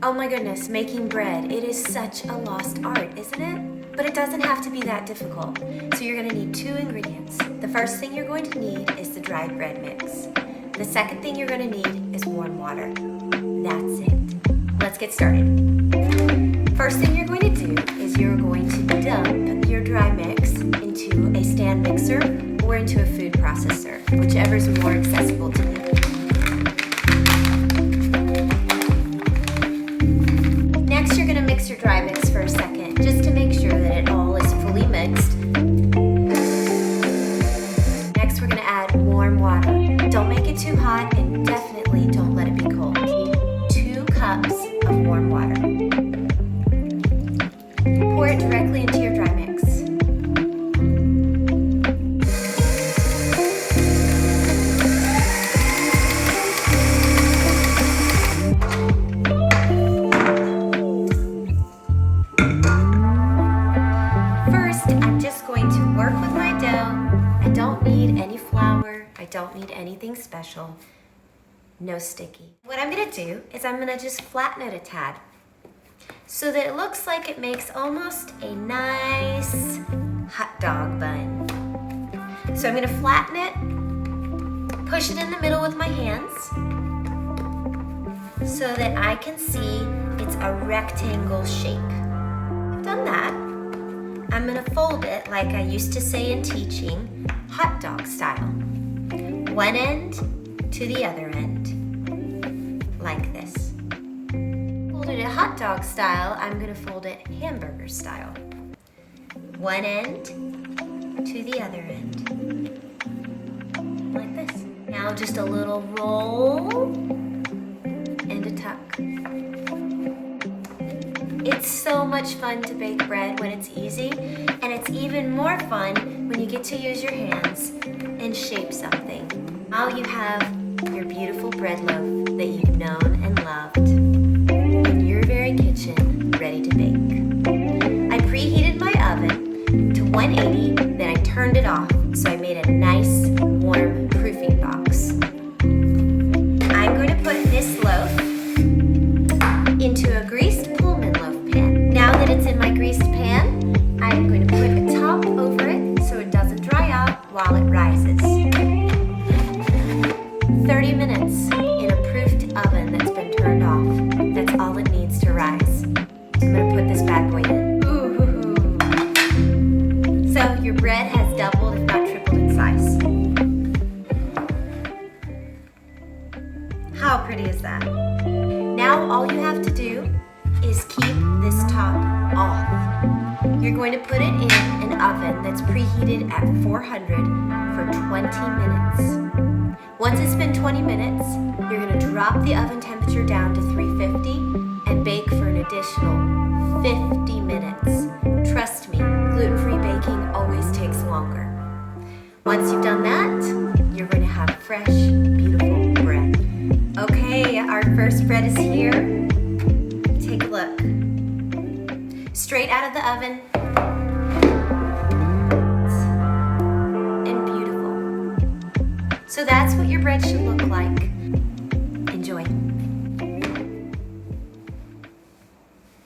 Oh my goodness, making bread. It is such a lost art, isn't it? But it doesn't have to be that difficult. So you're gonna need 2 ingredients. The first thing you're going to need is the dried bread mix. The second thing you're gonna need is warm water. That's it. Let's get started. First thing you're going to do is you're going to dump your dry mix into a stand mixer or into a food processor, whichever is more accessible to you. Next, you're going to mix your dry mix for a second, just to make sure that it all is fully mixed. Next, we're going to add warm water. Don't make it too hot, and definitely don't let it be cold. 2 cups of warm water. Pour it directly into your dry mix. I don't need any flour, I don't need anything special, no sticky. What I'm gonna do is I'm gonna just flatten it a tad so that it looks like it makes almost a nice hot dog bun. So I'm gonna flatten it, push it in the middle with my hands so that I can see it's a rectangle shape. I've done that. I'm gonna fold it like I used to say in teaching, hot dog style. One end to the other end, like this. Folded it hot dog style, I'm gonna fold it hamburger style. One end to the other end, like this. Now just a little roll and a tuck. It's so much fun to bake bread when it's easy, and it's even more fun when you get to use your hands and shape something. Now you have your beautiful bread loaf that you've known and loved in your very kitchen, ready to bake. I preheated my oven to 180, then I turned it off, so I made a nice, warm proofing box. I'm going to put this loaf into a greased Pullman loaf pan. Now that it's in my greased pan, I'm going to put a top over it so it doesn't dry out while it rises. 30 minutes in a proofed oven that's been turned off. That's all it needs to rise. I'm going to put this bad boy in. Ooh. So your bread has doubled, if not tripled in size. How pretty is that? Now all you have to do is keep this top off. You're going to put it in an oven that's preheated at 400 for 20 minutes. Once it's been 20 minutes, you're going to drop the oven temperature down to 350 and bake for an additional 50 minutes. Trust me, gluten-free baking always takes longer. Once you've done that, you're going to have fresh, beautiful bread. Okay, our first bread is here. Take a look. Straight out of the oven. And beautiful. So that's what your bread should look